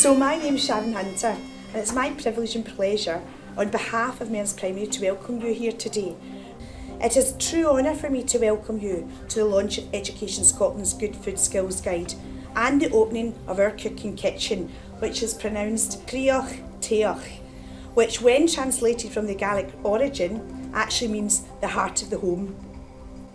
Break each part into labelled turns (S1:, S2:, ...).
S1: So my name's Sharon Hunter, and it's my privilege and pleasure on behalf of Mearns Primary to welcome you here today. It is a true honour for me to welcome you to the launch of Education Scotland's Good Food Skills Guide and the opening of our cooking kitchen, which is pronounced Crioch Teoch, which when translated from the Gaelic origin actually means the heart of the home.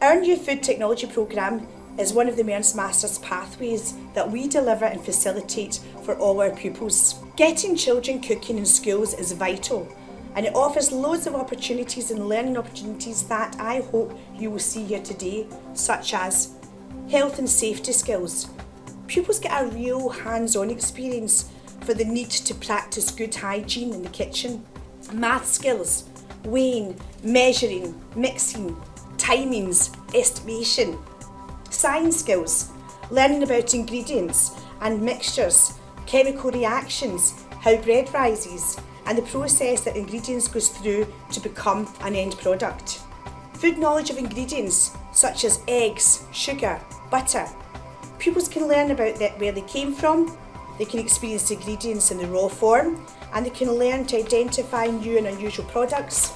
S1: Our new food technology programme is one of the Mearns Masters pathways that we deliver and facilitate for all our pupils. Getting children cooking in schools is vital, and it offers loads of opportunities and learning opportunities that I hope you will see here today, such as health and safety skills. Pupils get a real hands-on experience for the need to practice good hygiene in the kitchen. Math skills, weighing, measuring, mixing, timings, estimation. Science skills, learning about ingredients and mixtures, chemical reactions, how bread rises, and the process that ingredients goes through to become an end product. Food knowledge of ingredients such as eggs, sugar, butter. Pupils can learn about where they came from, they can experience the ingredients in the raw form, and they can learn to identify new and unusual products.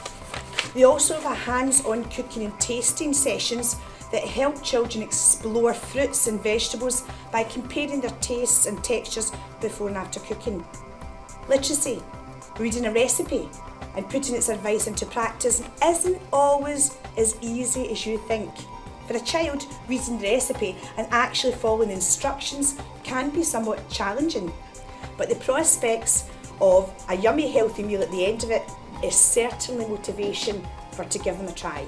S1: They also have a hands-on cooking and tasting sessions that help children explore fruits and vegetables by comparing their tastes and textures before and after cooking. Literacy, reading a recipe and putting its advice into practice isn't always as easy as you think. For a child, reading the recipe and actually following the instructions can be somewhat challenging, but the prospects of a yummy healthy meal at the end of it is certainly motivation to give them a try.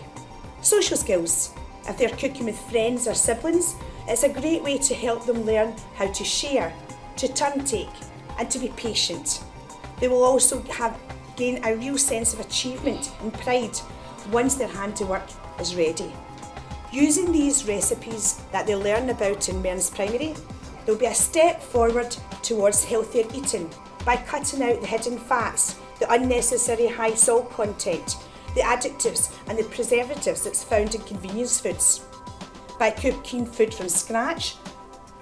S1: Social skills. If they're cooking with friends or siblings, it's a great way to help them learn how to share, to turn take, and to be patient. They will also gain a real sense of achievement and pride once their handiwork is ready. Using these recipes that they learn about in Mearns Primary, there'll be a step forward towards healthier eating by cutting out the hidden fats, the unnecessary high salt content, the additives and the preservatives that's found in convenience foods. By cooking food from scratch,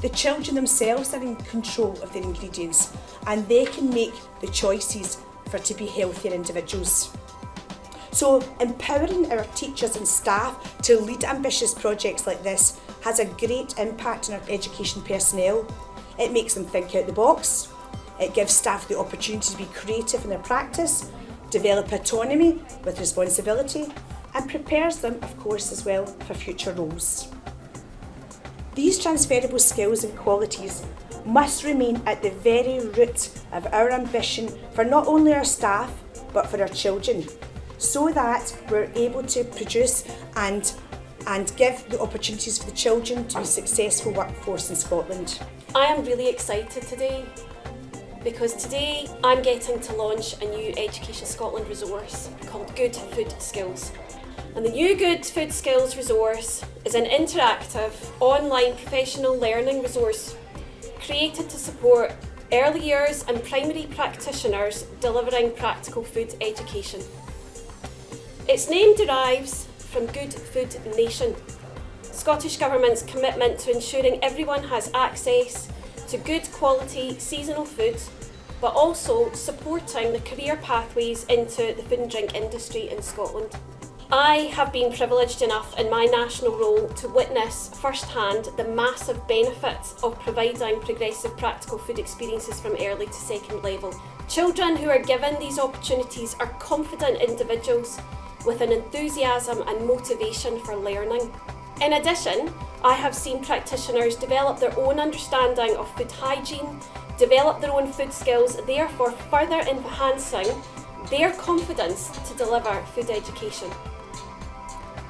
S1: the children themselves are in control of their ingredients and they can make the choices to be healthier individuals. So empowering our teachers and staff to lead ambitious projects like this has a great impact on our education personnel. It makes them think out the box. It gives staff the opportunity to be creative in their practice, develop autonomy with responsibility, and prepares them, of course, as well for future roles. These transferable skills and qualities must remain at the very root of our ambition for not only our staff, but for our children, so that we're able to produce and give the opportunities for the children to be a successful workforce in Scotland.
S2: I am really excited today because today I'm getting to launch a new Education Scotland resource called Good Food Skills. And the new Good Food Skills resource is an interactive, online professional learning resource created to support early years and primary practitioners delivering practical food education. Its name derives from Good Food Nation, Scottish Government's commitment to ensuring everyone has access to good quality seasonal food, but also supporting the career pathways into the food and drink industry in Scotland. I have been privileged enough in my national role to witness firsthand the massive benefits of providing progressive practical food experiences from early to second level. Children who are given these opportunities are confident individuals with an enthusiasm and motivation for learning. In addition, I have seen practitioners develop their own understanding of food hygiene, develop their own food skills, therefore further enhancing their confidence to deliver food education.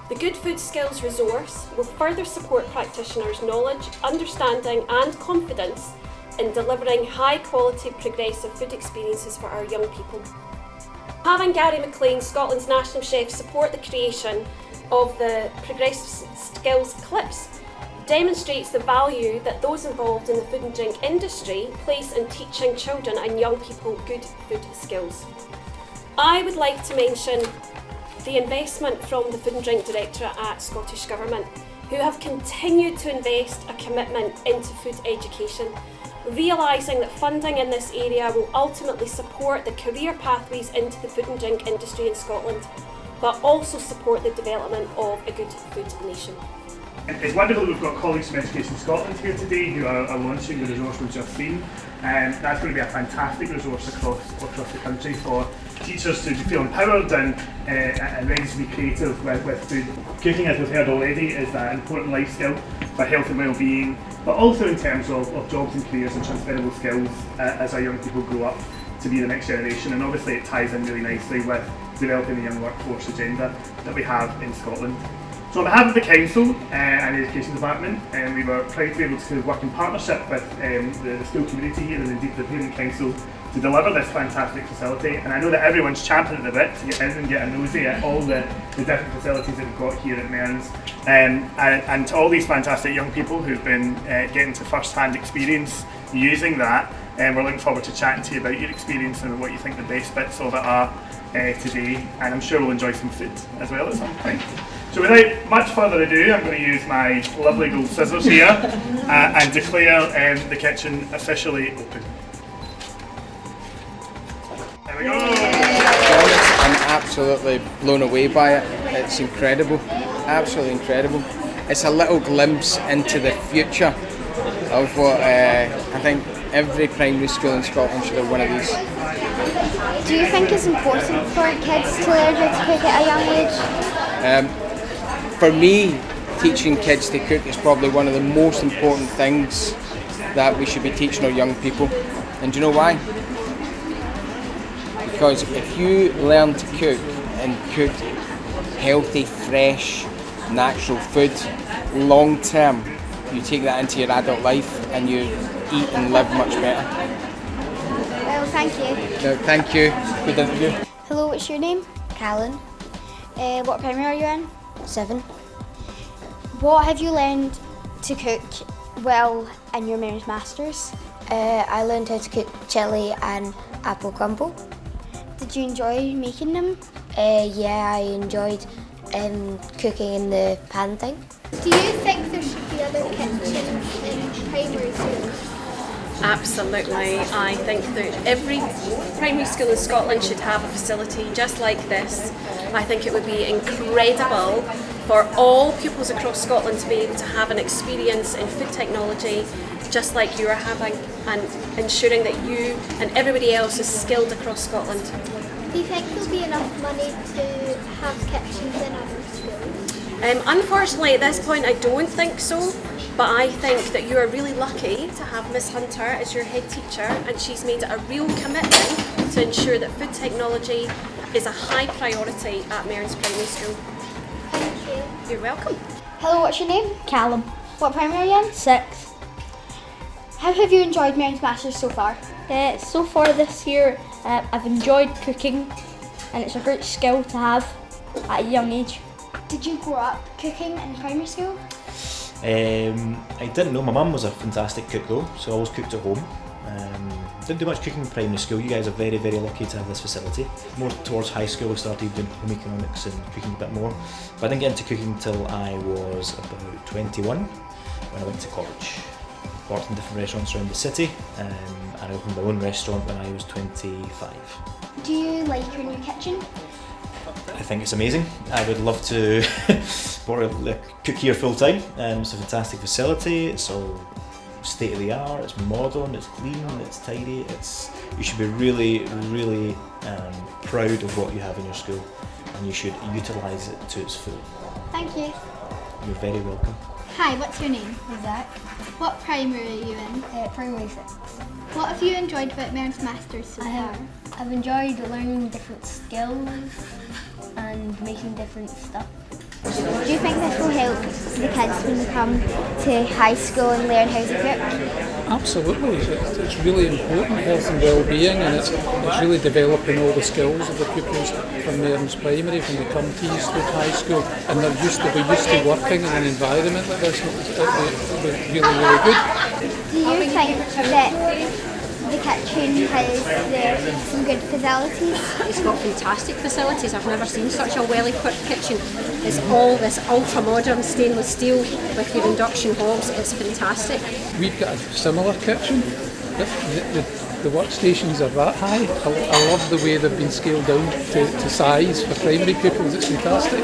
S2: The Good Food Skills resource will further support practitioners' knowledge, understanding and confidence in delivering high quality progressive food experiences for our young people. Having Gary McLean, Scotland's national chef, support the creation of the Progressive Skills clips demonstrates the value that those involved in the food and drink industry place in teaching children and young people good food skills. I would like to mention the investment from the Food and Drink Directorate at Scottish Government, who have continued to invest a commitment into food education realising that funding in this area will ultimately support the career pathways into the food and drink industry in Scotland, but also support the development of a good food nation.
S3: It's wonderful that we've got colleagues from Education Scotland here today who are launching the resource we've just seen. That's going to be a fantastic resource across the country for teachers to feel empowered and ready to be creative with food. Cooking, as we've heard already, is an important life skill for health and well-being, but also in terms of jobs and careers and transferable skills as our young people grow up to be the next generation. And obviously it ties in really nicely with developing the young workforce agenda that we have in Scotland. So on behalf of the Council and the Education Department, we were proud to be able to work in partnership with the school community here and indeed the Parent Council to deliver this fantastic facility. And I know that everyone's champing at the bit to get in and get a nosy at all the different facilities that we've got here at Mearns. And to all these fantastic young people who've been getting to first-hand experience using that, we're looking forward to chatting to you about your experience and what you think the best bits of it are today. And I'm sure we'll enjoy some food as well at some point. So without much further ado, I'm going to use my lovely gold scissors here and declare the kitchen officially open. There we go!
S4: I'm absolutely blown away by it. It's incredible, absolutely incredible. It's a little glimpse into the future of what I think every primary school in Scotland should have one of these.
S5: Do you think it's important for kids to learn how to cook at a young age?
S4: For me, teaching kids to cook is probably one of the most important things that we should be teaching our young people. And do you know why? Because if you learn to cook and cook healthy, fresh, natural food, long term, you take that into your adult life and you eat and live much better.
S5: Well, thank you.
S4: No, thank you. Good interview.
S5: Hello, what's your name?
S6: Callan,
S5: What primary are you in?
S6: 7.
S5: What have you learned to cook well in your Mearns Masters?
S6: I learned how to cook chilli and apple crumble.
S5: Did you enjoy making them?
S6: Yeah, I enjoyed cooking in the pan thing.
S5: Do you think there should be other kitchens in primary schools?
S2: Absolutely. I think that every primary school in Scotland should have a facility just like this. I think it would be incredible for all pupils across Scotland to be able to have an experience in food technology just like you are having, and ensuring that you and everybody else is skilled across Scotland.
S5: Do you think there'll be enough money to have kitchens in other schools?
S2: Unfortunately, at this point, I don't think so. But I think that you are really lucky to have Miss Hunter as your head teacher, and she's made it a real commitment to ensure that food technology is a high priority at Mearns Primary School.
S5: Thank you.
S2: You're welcome.
S5: Hello, what's your name?
S6: Callum,
S5: What primary are you in?
S6: 6.
S5: How have you enjoyed Mearns Masters so far?
S6: So far this year, I've enjoyed cooking, and it's a great skill to have at a young age.
S5: Did you grow up cooking in primary school?
S7: I didn't know. My mum was a fantastic cook though, so I always cooked at home. Didn't do much cooking in primary school. You guys are very, very lucky to have this facility. More towards high school we started doing home economics and cooking a bit more. But I didn't get into cooking until I was about 21 when I went to college. Worked in different restaurants around the city, and I opened my own restaurant when I was 25.
S5: Do you like your new kitchen?
S7: I think it's amazing. I would love to cook here full time. It's a fantastic facility. It's all state of the art. It's modern. It's clean. It's tidy. You should be really, really proud of what you have in your school, and you should utilise it to its full.
S5: Thank you.
S7: You're very welcome.
S5: Hi, what's your name?
S6: Zach,
S5: What primary are you in?
S6: primary 6.
S5: What have you enjoyed about Mearns Masters so far?
S6: I've enjoyed learning different skills and making different stuff.
S5: Do you think this will help the kids when they come to high school and learn how to cook?
S8: Absolutely, it's really important, health and well-being, and it's really developing all the skills of the pupils from Mearns Primary when they come to East Renfrewshire High School, and they're used to working in an environment like this. It'll be really, really good.
S5: Do you think that the kitchen has some good facilities?
S9: It's got fantastic facilities. I've never seen such a well-equipped kitchen. It's all this ultra-modern stainless steel with your induction hobs. It's fantastic.
S8: We've got a similar kitchen, the workstations are that high. I love the way they've been scaled down to size for primary pupils. It's fantastic.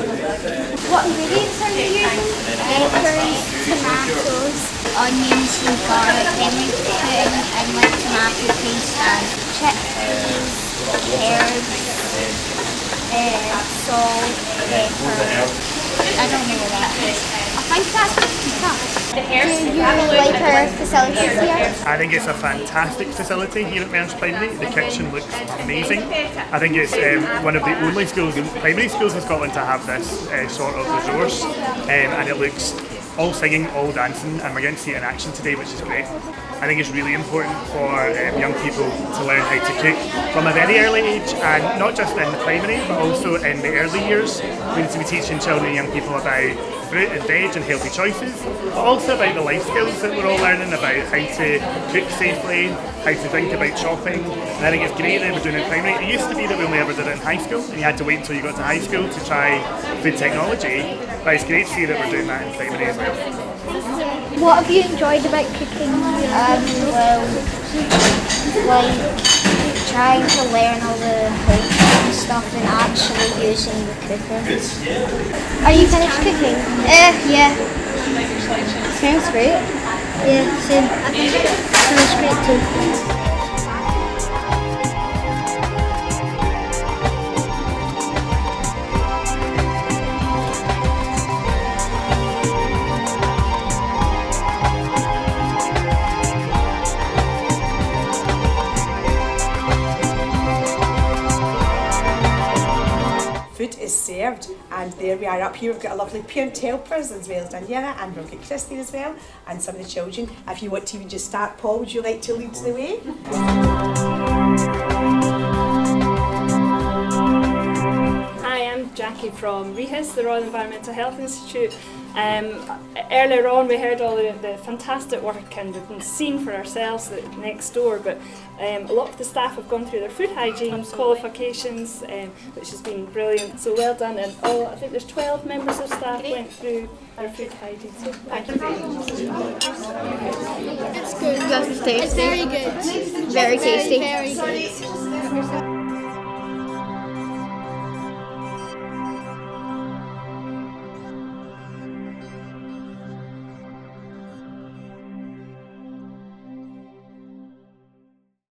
S5: What ingredients are you using? Peppers, tomatoes, onions and garlic. Then we put in like tomato paste and chickpeas, herbs, salt, pepper. I don't know what that is. I think that's pizza. Do you like our facilities here?
S3: I think it's a fantastic facility here at Mearns Primary. The kitchen looks amazing. I think it's one of the only primary schools in Scotland to have this sort of resource, and it looks all singing, all dancing, and we're getting to see it in action today, which is great. I think it's really important for young people to learn how to cook from a very early age, and not just in the primary, but also in the early years. We need to be teaching children and young people about fruit and veg and healthy choices, but also about the life skills that we're all learning about how to cook safely, how to think about shopping. And I think it's great that we're doing it in primary. It used to be that we only ever did it in high school, and you had to wait until you got to high school to try food technology, but it's great to see that we're doing that in primary as well.
S6: What have you enjoyed about cooking?
S5: Trying to learn all the health stuff and actually using the cooker.
S6: Are you finished cooking?
S5: Yeah.
S6: Sounds great.
S5: Yeah, same. I think it sounds great too.
S1: Food is served, and there we are up here. We've got a lovely parent helpers as well as Daniela, and we've got Christine as well, and some of the children. If you want to even just start, Paul, would you like to lead the way?
S10: Hi, I'm Jackie from REHIS, the Royal Environmental Health Institute. Earlier on we heard all the fantastic work and we've been seeing for ourselves next door, but a lot of the staff have gone through their food hygiene qualifications, which has been brilliant, so well done. And I think there's 12 members of staff went through their food hygiene, so thank you very much.
S6: It's good. It's tasty. It's very good. Very tasty. Very good.